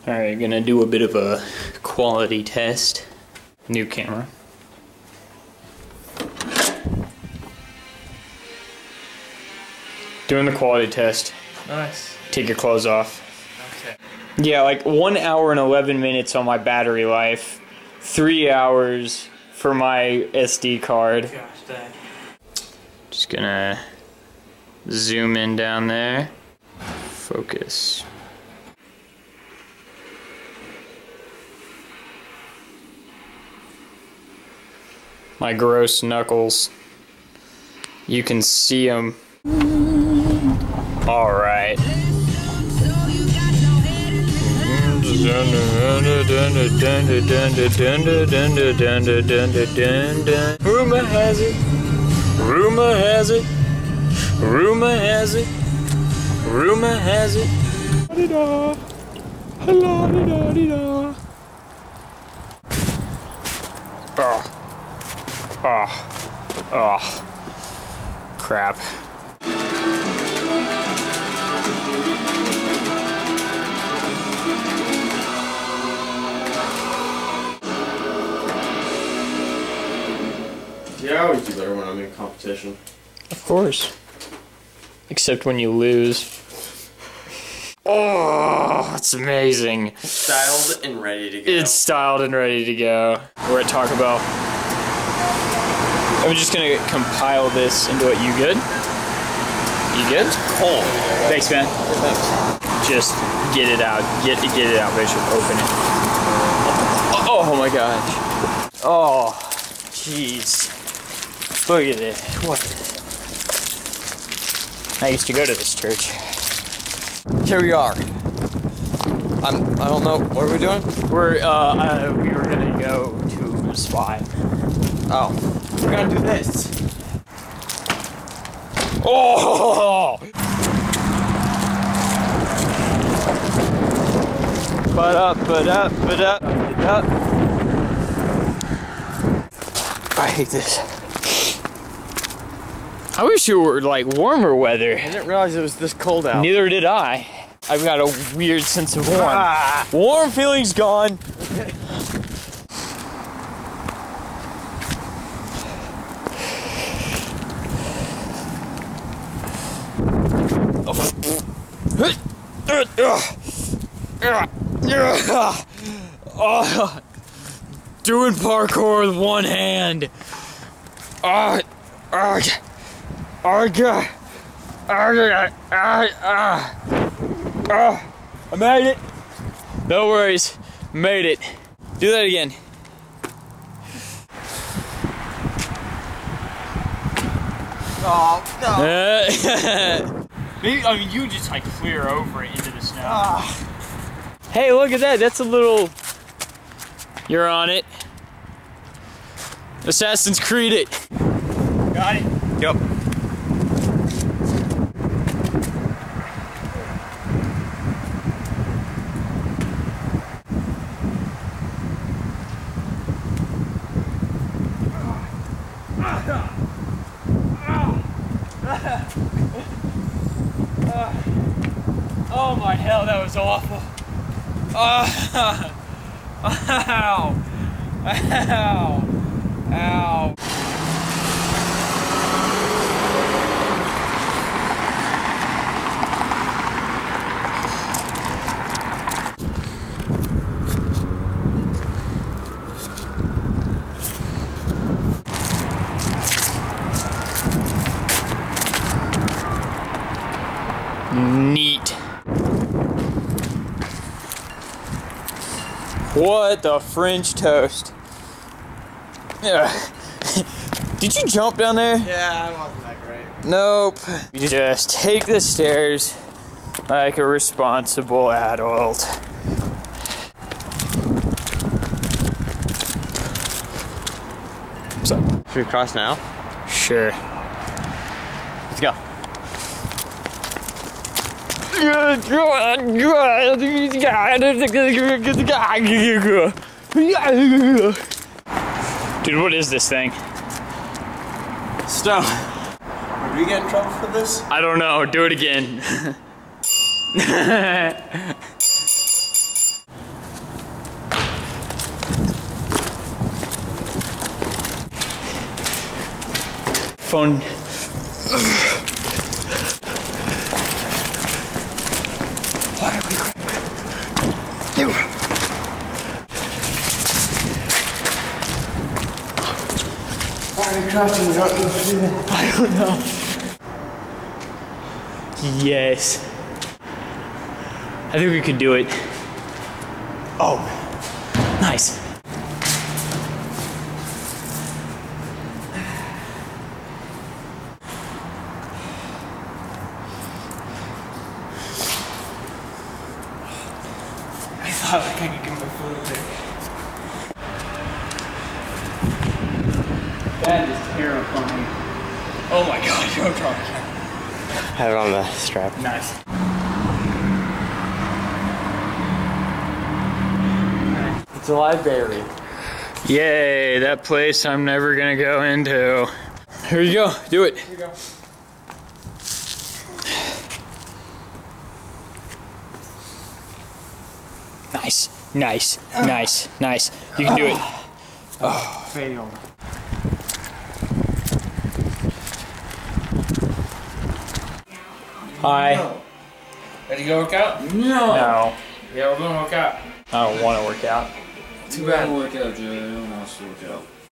Alright, gonna do a bit of a quality test. New camera. Doing the quality test. Nice. Take your clothes off. Okay. Yeah, like 1 hour and 11 minutes on my battery life. 3 hours for my SD card. Gosh dang. Just gonna zoom in down there. Focus. My gross knuckles. You can see them. All right. Rumor has it. Rumor has it. Rumor has it. Rumor has it. Da-da-da. Da-da-da-da-da. Oh. Oh. Crap. Yeah, I always do better when I'm in competition. Of course. Except when you lose. Oh, it's amazing. Styled and ready to go. It's styled and ready to go. We're at Taco Bell. I'm just gonna compile this into what you good? You good? It's cold. Thanks, man. Thanks. Just get it out. Get it out, Bishop. Open it. Oh my gosh. Oh, jeez. Look at it. What? I used to go to this church. Here we are. I don't know. What are we doing? We were gonna go to a spot. Oh. We're gonna do this. Oh! But up. I hate this. I wish it were like warmer weather. I didn't realize it was this cold out. Neither did I. I've got a weird sense of warm. Ah. Warm feeling's gone. Doing parkour with one hand. I made it. No worries. Made it. Do that again. Oh, no. Maybe, I mean, you just like clear over it into the snow. Hey, look at that. That's a little... You're on it. Assassin's Creed it. Got it? Yep. Oh my hell, that was awful. Ow. Ow. Ow. Neat. What the French toast? Yeah. Did you jump down there? Yeah, it wasn't that great. Nope. You just take the stairs like a responsible adult. So, Should we cross now? sure. Let's go. Dude, what is this thing? Stone. Would we get in trouble for this? I don't know. Do it again. Phone. Why are we crouching? I don't know. Yes. I think we could do it. Oh, nice. I thought I could get my foot there. That is terrifying. Oh my god, you're drunk. Have it on the strap. Nice. It's a library. Yay, that place I'm never gonna go into. Here you go, do it. Here you go. Nice, nice, nice, nice. You can do it. Oh, failed. Hi. No. Ready to go work out? No. Yeah, we're going to work out. I don't want to work out. Too bad. Work out, Joe. I don't want us to work out.